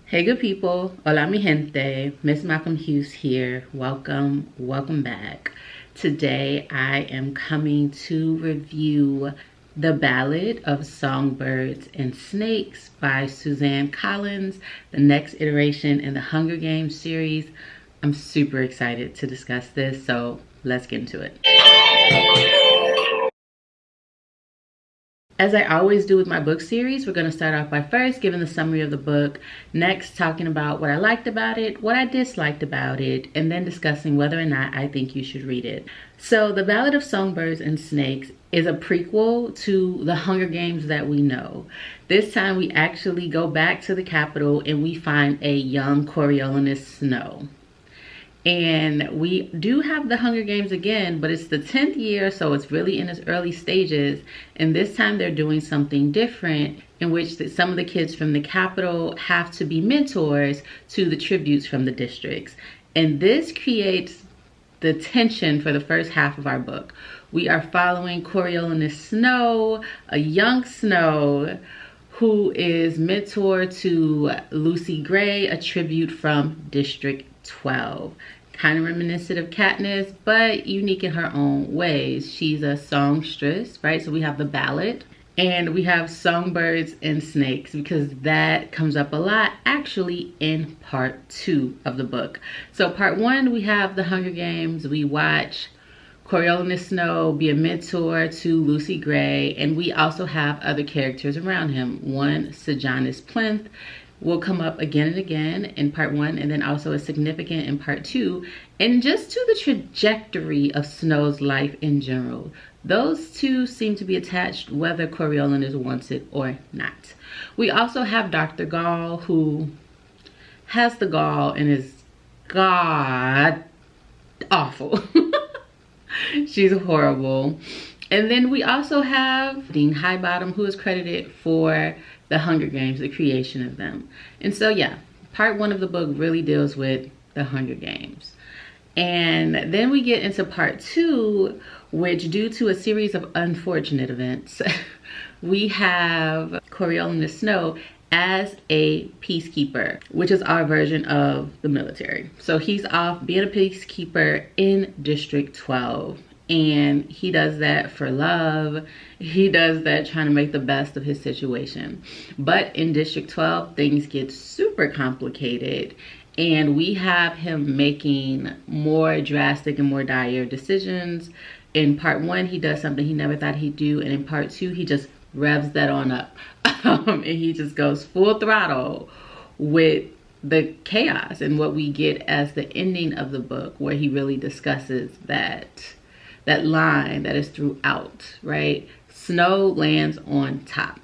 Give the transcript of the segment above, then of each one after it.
Hey good people, hola mi gente, MsMalcolmHughes here. Welcome back. Today I am coming to review The Ballad of Songbirds and Snakes by Suzanne Collins, the next iteration in the Hunger Games series. I'm super excited to discuss this, so let's get into it. As I always do with my book series, we're going to start off by first giving the summary of the book, next talking about what I liked about it, what I disliked about it, and then discussing whether or not I think you should read it. So The Ballad of Songbirds and Snakes is a prequel to the Hunger Games that we know. This time we actually go back to the Capitol and we find a young Coriolanus Snow. And we do have the Hunger Games again, but it's the 10th year, so it's really in its early stages. And this time they're doing something different in which some of the kids from the Capitol have to be mentors to the tributes from the districts. And this creates the tension for the first half of our book. We are following Coriolanus Snow, a young Snow, who is mentor to Lucy Gray, a tribute from District 12. Kind of reminiscent of Katniss, but unique in her own ways. She's a songstress, right? So we have the ballad, and we have songbirds and snakes, because that comes up a lot actually in part 2 of the book. So part 1, we have the Hunger Games. We watch Coriolanus Snow be a mentor to Lucy Gray, and we also have other characters around him. One, Sejanus Plinth, will come up again and again in part 1, and then also is significant in part 2, and just to the trajectory of Snow's life in general. Those two seem to be attached whether Coriolanus wants it or not. We also have Dr. Gall, who has the gall and is god awful. She's horrible. And then we also have Dean Highbottom, who is credited for the Hunger Games, the creation of them. And so yeah, part 1 of the book really deals with the Hunger Games. And then we get into part 2, which, due to a series of unfortunate events, we have Coriolanus Snow as a peacekeeper, which is our version of the military. So he's off being a peacekeeper in District 12. And he does that for love. He does that trying to make the best of his situation. But in District 12, things get super complicated. And we have him making more drastic and more dire decisions. In part 1, he does something he never thought he'd do. And in part 2, he just revs that on up. And he just goes full throttle with the chaos. And what we get as the ending of the book, where he really discusses that line that is throughout, right? Snow lands on top.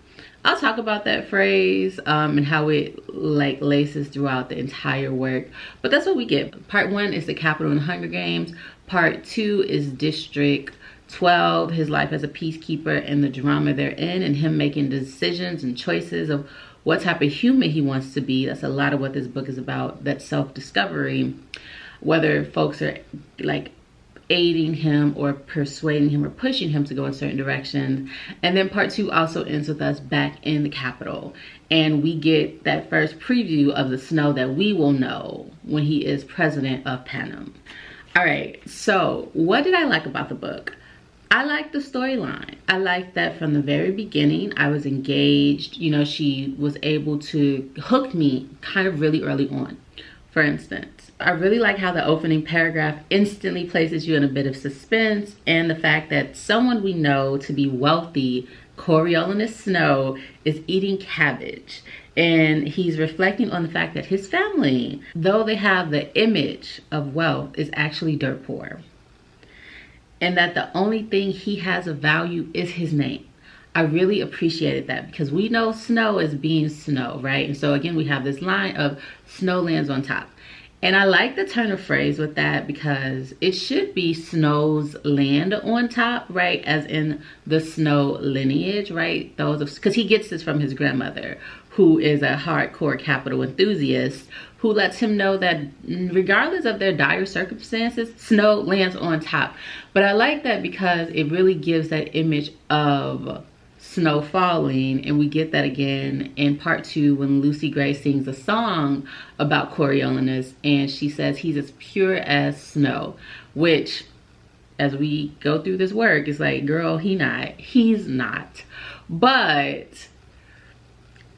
I'll talk about that phrase and how it like laces throughout the entire work. But that's what we get. Part 1 is the Capitol and Hunger Games. Part 2 is District 12, his life as a peacekeeper and the drama they're in, and him making decisions and choices of what type of human he wants to be. That's a lot of what this book is about, that self-discovery, whether folks are like aiding him or persuading him or pushing him to go in certain directions. And then part 2 also ends with us back in the Capitol, and we get that first preview of the Snow that we will know when he is president of Panem. All right, so what did I like about the book? I like the storyline. I like that from the very beginning I was engaged. You know, she was able to hook me kind of really early on. For instance, I really like how the opening paragraph instantly places you in a bit of suspense, and the fact that someone we know to be wealthy, Coriolanus Snow, is eating cabbage. And he's reflecting on the fact that his family, though they have the image of wealth, is actually dirt poor. And that the only thing he has of value is his name. I really appreciated that, because we know Snow as being Snow, right? And so again, we have this line of Snow lands on top. And I like the turn of phrase with that, because it should be Snow's land on top, right? As in the Snow lineage, right? Because he gets this from his grandmother, who is a hardcore Capitol enthusiast, who lets him know that regardless of their dire circumstances, Snow lands on top. But I like that because it really gives that image of snow falling, and we get that again in part 2 when Lucy Gray sings a song about Coriolanus, and she says he's as pure as snow, which as we go through this work, it's like, girl, he's not. But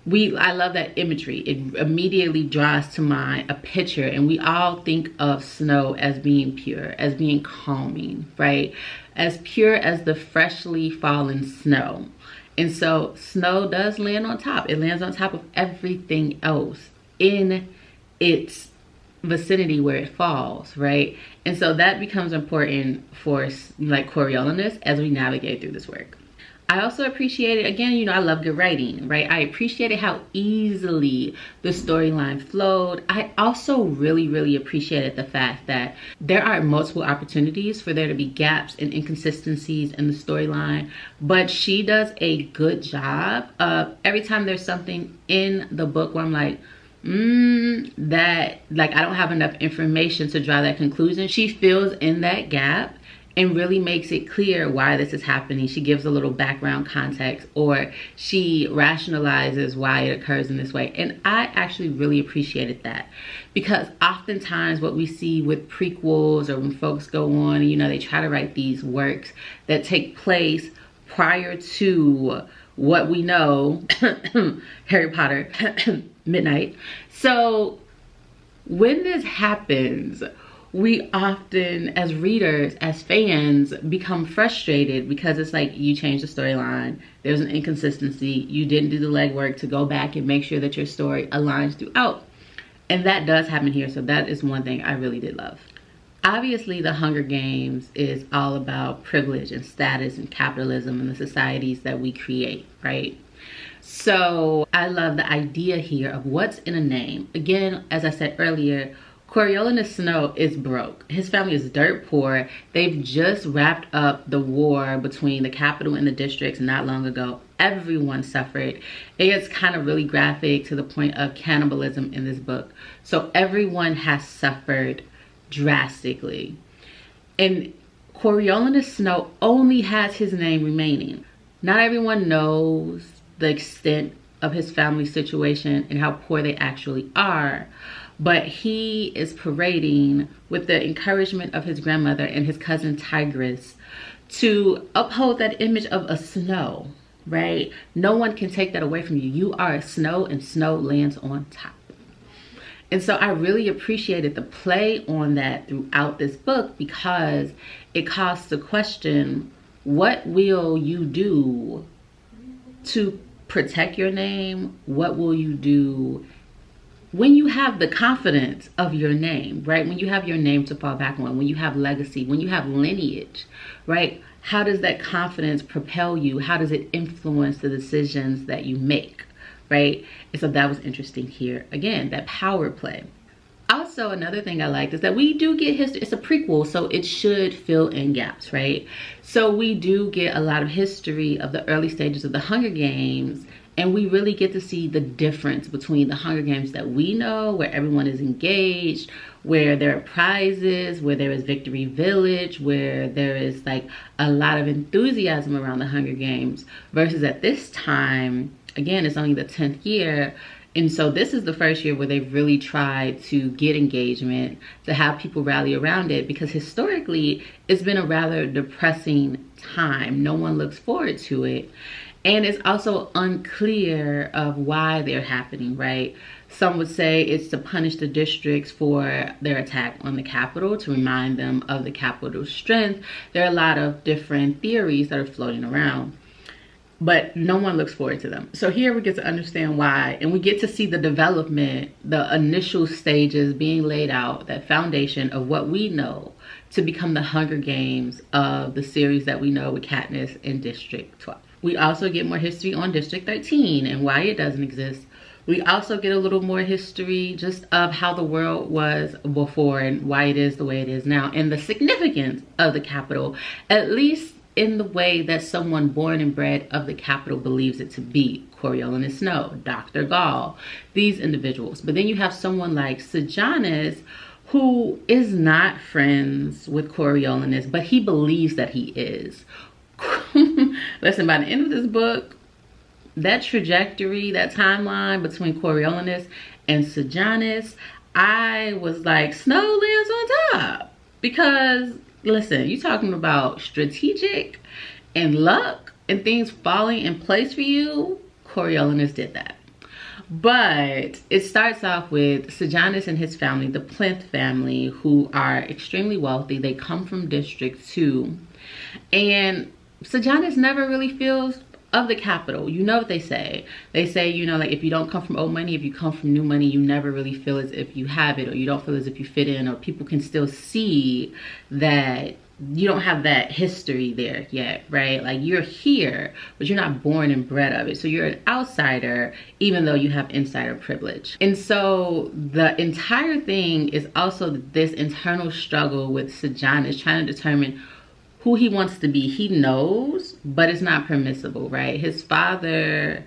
I love that imagery. It immediately draws to mind a picture, and we all think of snow as being pure, as being calming, right? As pure as the freshly fallen snow. And so snow does land on top. It lands on top of everything else in its vicinity where it falls, right? And so that becomes important for like Coriolanus as we navigate through this work. I also appreciated, again, you know, I love good writing, right? I appreciated how easily the storyline flowed. I also really appreciated the fact that there are multiple opportunities for there to be gaps and inconsistencies in the storyline, but she does a good job of every time there's something in the book where I'm like, that, like, I don't have enough information to draw that conclusion. She fills in that gap and really makes it clear why this is happening. She gives a little background context, or she rationalizes why it occurs in this way. And I actually really appreciated that, because oftentimes what we see with prequels, or when folks go on and, you know, they try to write these works that take place prior to what we know, Harry Potter, midnight. So when this happens, we often, as readers, as fans, become frustrated because it's like, you changed the storyline, there's an inconsistency, you didn't do the legwork to go back and make sure that your story aligns throughout. And that does happen here, so that is one thing I really did love. Obviously, The Hunger Games is all about privilege and status and capitalism and the societies that we create, right? So I love the idea here of what's in a name. Again, as I said earlier, Coriolanus Snow is broke. His family is dirt poor. They've just wrapped up the war between the capital and the districts not long ago. Everyone suffered. It gets kind of really graphic to the point of cannibalism in this book. So everyone has suffered drastically. And Coriolanus Snow only has his name remaining. Not everyone knows the extent of his family situation and how poor they actually are. But he is parading with the encouragement of his grandmother and his cousin Tigress to uphold that image of a snow, right? No one can take that away from you. You are a snow, and snow lands on top. And so I really appreciated the play on that throughout this book, because it calls the question, what will you do to protect your name? What will you do when you have the confidence of your name, right? When you have your name to fall back on, when you have legacy, when you have lineage, right? How does that confidence propel you? How does it influence the decisions that you make, right? And so that was interesting here. Again, that power play. Also, another thing I liked is that we do get history. It's a prequel, so it should fill in gaps, right? So we do get a lot of history of the early stages of the Hunger Games, and we really get to see the difference between the Hunger Games that we know, where everyone is engaged, where there are prizes, where there is Victory Village, where there is like a lot of enthusiasm around the Hunger Games, versus at this time, again, it's only the 10th year. And so this is the first year where they've really tried to get engagement, to have people rally around it, because historically it's been a rather depressing time. No one looks forward to it. And it's also unclear of why they're happening, right? Some would say it's to punish the districts for their attack on the Capitol, to remind them of the Capitol's strength. There are a lot of different theories that are floating around, but no one looks forward to them. So here we get to understand why, and we get to see the development, the initial stages being laid out, that foundation of what we know to become the Hunger Games of the series that we know with Katniss in District 12. We also get more history on District 13 and why it doesn't exist. We also get a little more history just of how the world was before and why it is the way it is now, and the significance of the Capitol, at least in the way that someone born and bred of the Capitol believes it to be. Coriolanus Snow, Dr. Gall, these individuals. But then you have someone like Sejanus, who is not friends with Coriolanus, but he believes that he is. Listen, by the end of this book, that trajectory, that timeline between Coriolanus and Sejanus, I was like, Snow lands on top. Because, listen, you're talking about strategic and luck and things falling in place for you. Coriolanus did that. But it starts off with Sejanus and his family, the Plinth family, who are extremely wealthy. They come from District 2. And Sejanus never really feels of the capital. You know what they say. They say, you know, like, if you don't come from old money, if you come from new money, you never really feel as if you have it, or you don't feel as if you fit in, or people can still see that you don't have that history there yet, right? Like, you're here, but you're not born and bred of it. So you're an outsider, even though you have insider privilege. And so the entire thing is also this internal struggle with Sejanus trying to determine who he wants to be. He knows, but it's not permissible, right? His father,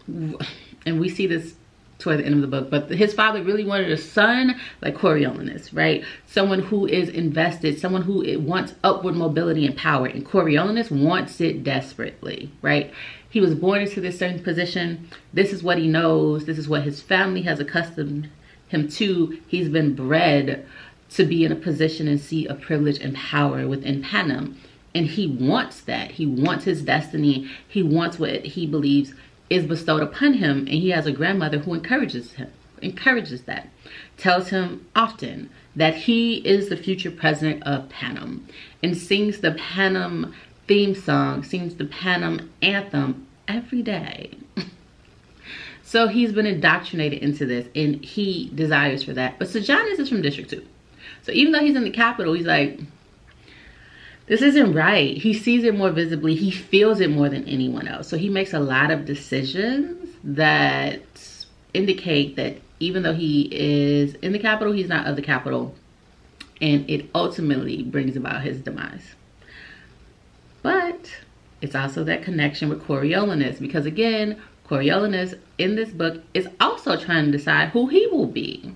and we see this toward the end of the book, but his father really wanted a son like Coriolanus, right? Someone who is invested, someone who wants upward mobility and power, and Coriolanus wants it desperately, right? He was born into this certain position. This is what he knows. This is what his family has accustomed him to. He's been bred to be in a position and seat of privilege and power within Panem. And he wants that. He wants his destiny. He wants what he believes is bestowed upon him. And he has a grandmother who encourages that. Tells him often that he is the future president of Panem, and sings the Panem theme song, sings the Panem anthem every day. So he's been indoctrinated into this, and he desires for that. But Sejanus is from District 2. So even though he's in the capital, he's like, this isn't right. He sees it more visibly. He feels it more than anyone else. So he makes a lot of decisions that indicate that even though he is in the capital, he's not of the capital. And it ultimately brings about his demise. But it's also that connection with Coriolanus. Because again, Coriolanus in this book is also trying to decide who he will be.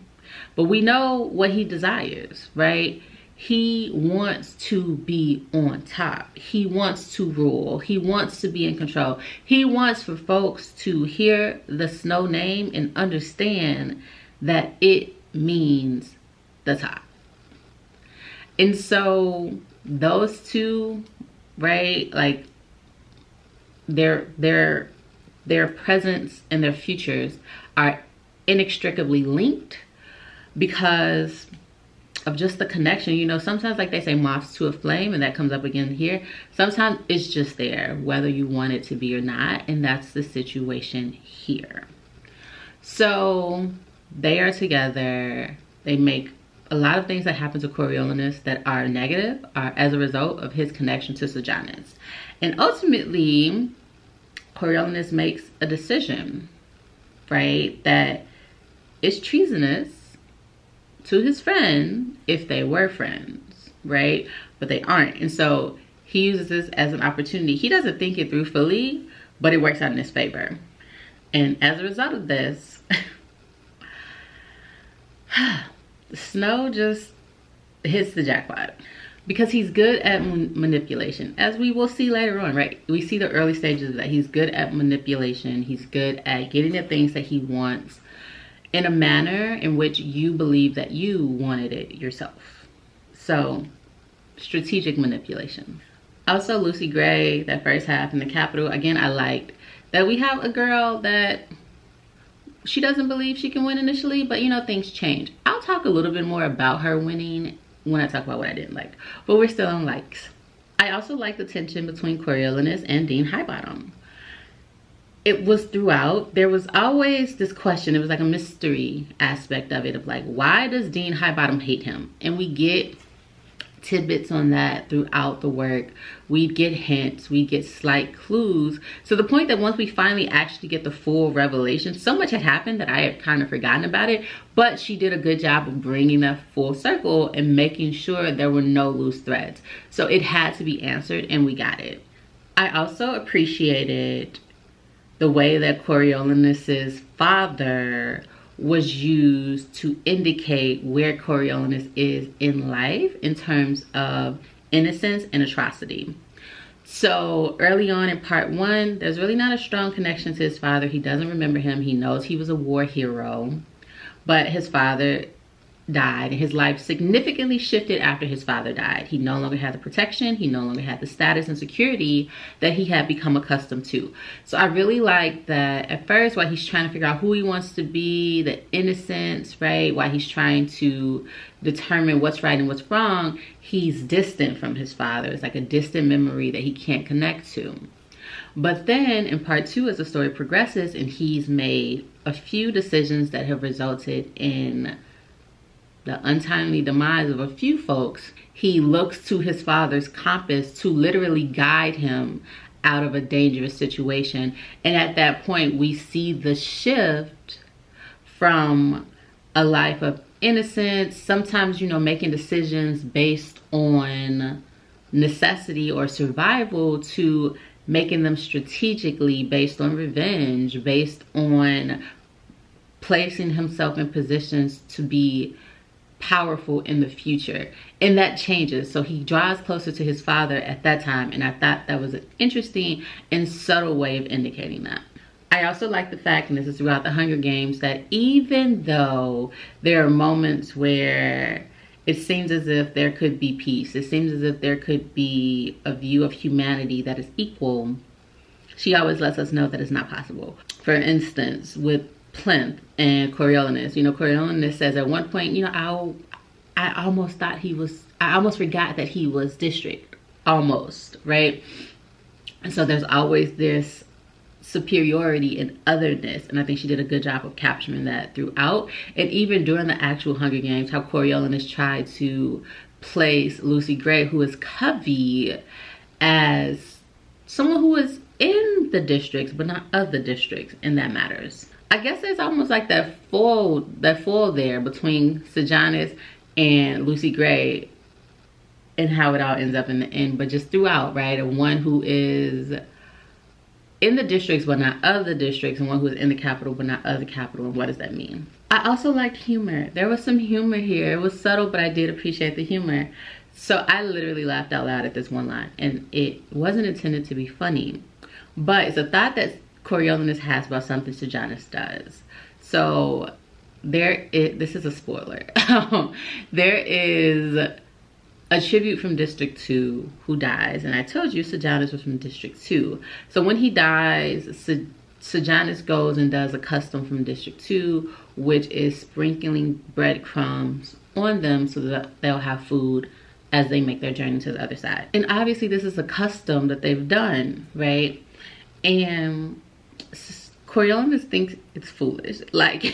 But we know what he desires, right? He wants to be on top. He wants to rule. He wants to be in control. He wants for folks to hear the Snow name and understand that it means the top. And so those two, right, like their presence and their futures are inextricably linked, because of just the connection. You know, sometimes, like they say, moths to a flame, and that comes up again here. Sometimes it's just there, whether you want it to be or not, and that's the situation here. So they are together. They make a lot of things that happen to Coriolanus that are negative are as a result of his connection to Sejanus. And ultimately, Coriolanus makes a decision, right, that is treasonous to his friend if they were friends, right? But they aren't. And so he uses this as an opportunity. He doesn't think it through fully, but it works out in his favor. And as a result of this, Snow just hits the jackpot, because he's good at manipulation, as we will see later on, right? We see the early stages of that. He's good at manipulation. He's good at getting the things that he wants in a manner in which you believe that you wanted it yourself. So, strategic manipulation. Also, Lucy Gray, that first half in the capital, again, I liked that we have a girl that she doesn't believe she can win initially, but you know, things change. I'll talk a little bit more about her winning when I talk about what I didn't like, but we're still on likes. I also like the tension between Coriolanus and Dean Highbottom. It was throughout. There was always this question. It was like a mystery aspect of it, of like, why does Dean Highbottom hate him? And we get tidbits on that throughout the work. We get hints, we get slight clues, to the point that once we finally actually get the full revelation, so much had happened that I had kind of forgotten about it, but she did a good job of bringing that full circle and making sure there were no loose threads. So it had to be answered, and we got it. I also appreciated the way that Coriolanus's father was used to indicate where Coriolanus is in life in terms of innocence and atrocity. So early on in part 1, there's really not a strong connection to his father. He doesn't remember him. He knows he was a war hero, but his father died, and his life significantly shifted after his father died. He no longer had the protection, he no longer had the status and security that he had become accustomed to. So I really like that at first, while he's trying to figure out who he wants to be, the innocence, right? While he's trying to determine what's right and what's wrong, he's distant from his father. It's like a distant memory that he can't connect to. But then in part 2, as the story progresses and he's made a few decisions that have resulted in the untimely demise of a few folks, he looks to his father's compass to literally guide him out of a dangerous situation. And at that point, we see the shift from a life of innocence, sometimes, you know, making decisions based on necessity or survival, to making them strategically based on revenge, based on placing himself in positions to be powerful in the future. And that changes. So he draws closer to his father at that time, and I thought that was an interesting and subtle way of indicating that. I also like the fact, and this is throughout the Hunger Games, that even though there are moments where it seems as if there could be peace, it seems as if there could be a view of humanity that is equal, she always lets us know that it's not possible. For instance, with Plinth and Coriolanus. You know, Coriolanus says at one point, you know, I almost forgot that he was district. Almost, right? And so there's always this superiority and otherness, and I think she did a good job of capturing that throughout. And even during the actual Hunger Games, how Coriolanus tried to place Lucy Gray, who is Covey, as someone who is in the districts but not of the districts, and that matters. I guess there's almost like that fold there between Sejanus and Lucy Gray, and how it all ends up in the end. But just throughout, right? And one who is in the districts but not of the districts, and one who is in the capital but not of the capital. And what does that mean? I also liked humor. There was some humor here. It was subtle, but I did appreciate the humor. So I literally laughed out loud at this one line, and it wasn't intended to be funny, but it's a thought that Coriolanus has about something Sejanus does. So this is a spoiler. There is a tribute from District 2 who dies, and I told you Sejanus was from District 2. So when he dies, Sejanus goes and does a custom from District 2, which is sprinkling breadcrumbs on them so that they'll have food as they make their journey to the other side. And obviously this is a custom that they've done, right? And Coriolanus thinks it's foolish, like,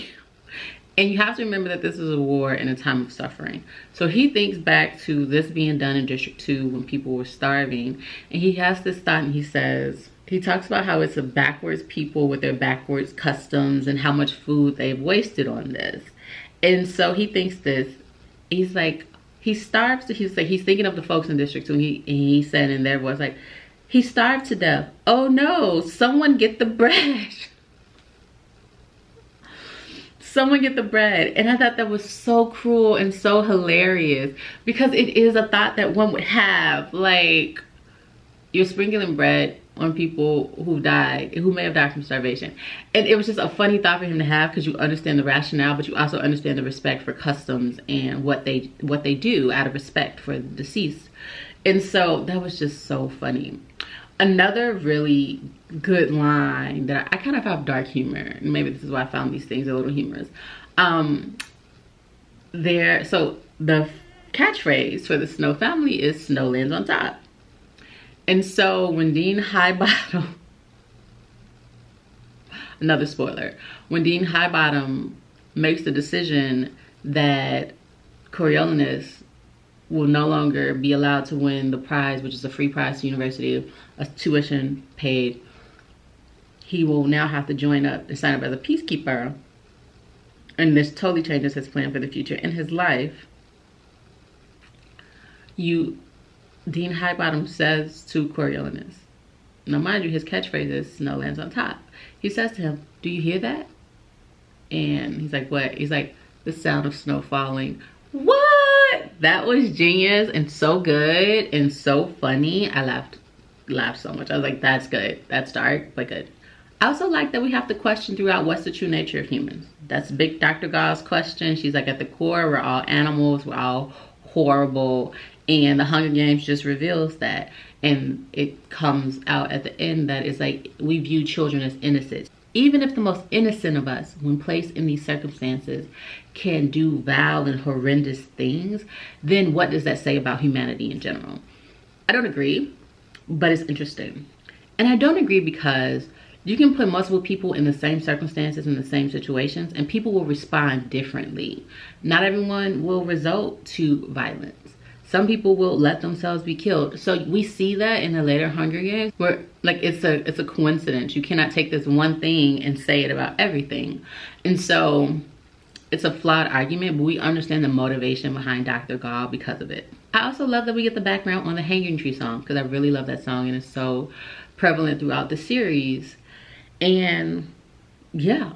and you have to remember that this is a war in a time of suffering. So he thinks back to this being done in District 2 when people were starving, and he has this thought, and he talks about how it's a backwards people with their backwards customs and how much food they've wasted on this. And so he thinks this, he's like, he's thinking of the folks in District 2, and he said in their voice, like, he starved to death. Oh no, someone get the bread. Someone get the bread. And I thought that was so cruel and so hilarious, because it is a thought that one would have. Like, you're sprinkling bread on people who died, who may have died from starvation. And it was just a funny thought for him to have, because you understand the rationale, but you also understand the respect for customs and what they do out of respect for the deceased. And so that was just so funny. Another really good line that I kind of have dark humor, and maybe this is why I found these things a little humorous. So the catchphrase for the Snow family is "Snow lands on top." And so when Dean Highbottom, another spoiler, when Dean Highbottom makes the decision that Coriolanus will no longer be allowed to win the prize, which is a free prize to university, a tuition paid, he will now have to join up and sign up as a peacekeeper. And this totally changes his plan for the future in his life. Dean Highbottom says to Coriolanus, now mind you, his catchphrase is "Snow lands on top." He says to him, "Do you hear that?" And he's like, "What?" He's like, "The sound of snow falling." What? that was genius and so good and so funny. I laughed so much. I was like, that's good. That's dark, but good. I also like that we have to question throughout what's the true nature of humans. That's big Dr. Gall's question. She's like, at the core, we're all animals, we're all horrible. And the Hunger Games just reveals that. And it comes out at the end that it's like, we view children as innocent. Even if the most innocent of us, when placed in these circumstances, can do vile and horrendous things, then what does that say about humanity in general? I don't agree, but it's interesting. And I don't agree because you can put multiple people in the same circumstances, in the same situations, and people will respond differently. Not everyone will resort to violence. Some people will let themselves be killed. So we see that in the later Hunger Games where like it's a coincidence. You cannot take this one thing and say it about everything. And so it's a flawed argument, but we understand the motivation behind Dr. Gall because of it. I also love that we get the background on the Hanging Tree song because I really love that song and it's so prevalent throughout the series. And yeah,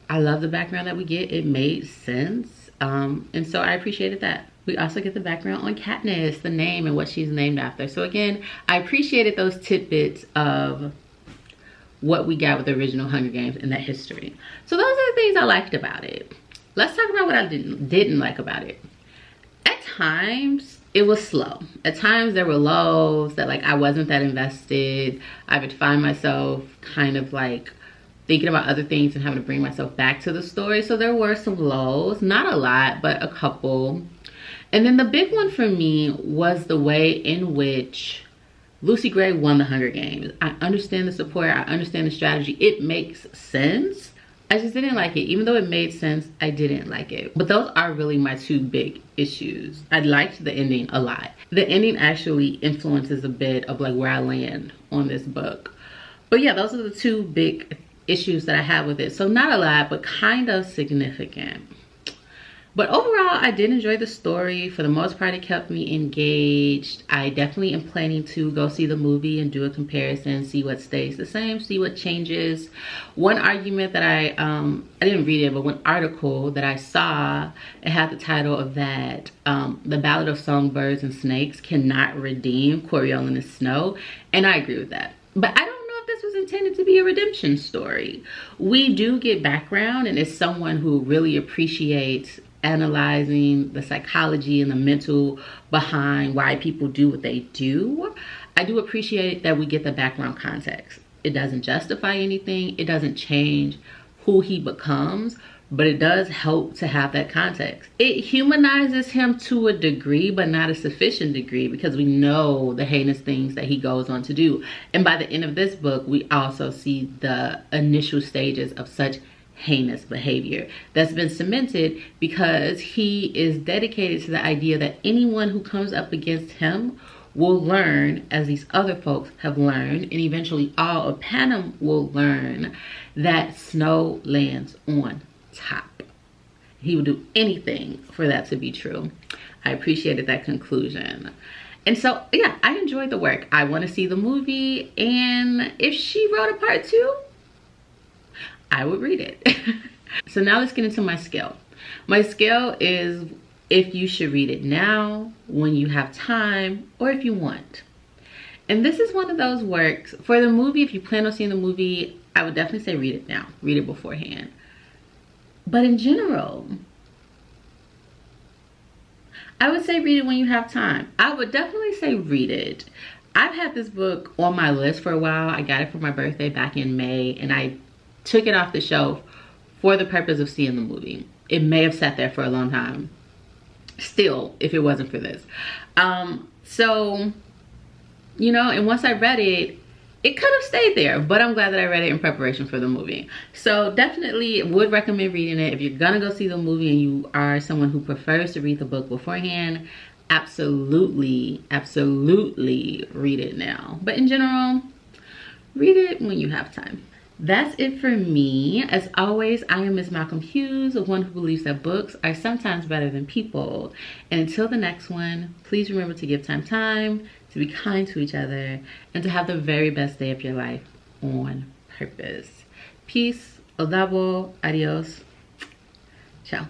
I love the background that we get. It made sense. And so I appreciated that. We also get the background on Katniss, the name and what she's named after. So again, I appreciated those tidbits of what we got with the original Hunger Games and that history. So those are the things I liked about it. Let's talk about what I didn't like about it. At times, it was slow. At times, there were lows that like I wasn't that invested. I would find myself kind of like thinking about other things and having to bring myself back to the story. So there were some lows, not a lot, but a couple. And then the big one for me was the way in which Lucy Gray won the Hunger Games. I understand the support. I understand the strategy. It makes sense. I just didn't like it. Even though it made sense, I didn't like it. But those are really my two big issues. I liked the ending a lot. The ending actually influences a bit of like where I land on this book. But yeah, those are the two big issues that I have with it. So not a lot, but kind of significant. But overall, I did enjoy the story. For the most part, it kept me engaged. I definitely am planning to go see the movie and do a comparison, see what stays the same, see what changes. One argument that I didn't read it, but one article that I saw, it had the title of that the Ballad of Songbirds and Snakes cannot redeem Coriolanus Snow. And I agree with that. But I don't know if this was intended to be a redemption story. We do get background, and it's someone who really appreciates analyzing the psychology and the mental behind why people do what they do. I do appreciate that we get the background context. It doesn't justify anything. It doesn't change who he becomes, but it does help to have that context. It humanizes him to a degree, but not a sufficient degree because we know the heinous things that he goes on to do. And by the end of this book, we also see the initial stages of such heinous behavior that's been cemented because he is dedicated to the idea that anyone who comes up against him will learn, as these other folks have learned, and eventually all of Panem will learn, that Snow lands on top. He would do anything for that to be true. I appreciated that conclusion. And so, yeah, I enjoyed the work. I want to see the movie, and if she wrote a part 2, I would read it. So now let's get into my scale. My scale is if you should read it now, when you have time, or if you want. And this is one of those works. For the movie, if you plan on seeing the movie, I would definitely say read it now. Read it beforehand. But in general, I would say read it when you have time. I would definitely say read it. I've had this book on my list for a while. I got it for my birthday back in May, and I took it off the shelf for the purpose of seeing the movie. It may have sat there for a long time still if it wasn't for this. So, you know, and once I read it, it could have stayed there, but I'm glad that I read it in preparation for the movie. So definitely would recommend reading it. If you're gonna go see the movie and you are someone who prefers to read the book beforehand, absolutely read it now. But in general, read it when you have time. That's it for me. As always, I am Ms. Malcolm Hughes, one who believes that books are sometimes better than people. And until the next one, please remember to give time, to be kind to each other, and to have the very best day of your life on purpose. Peace, odabo, adios, ciao.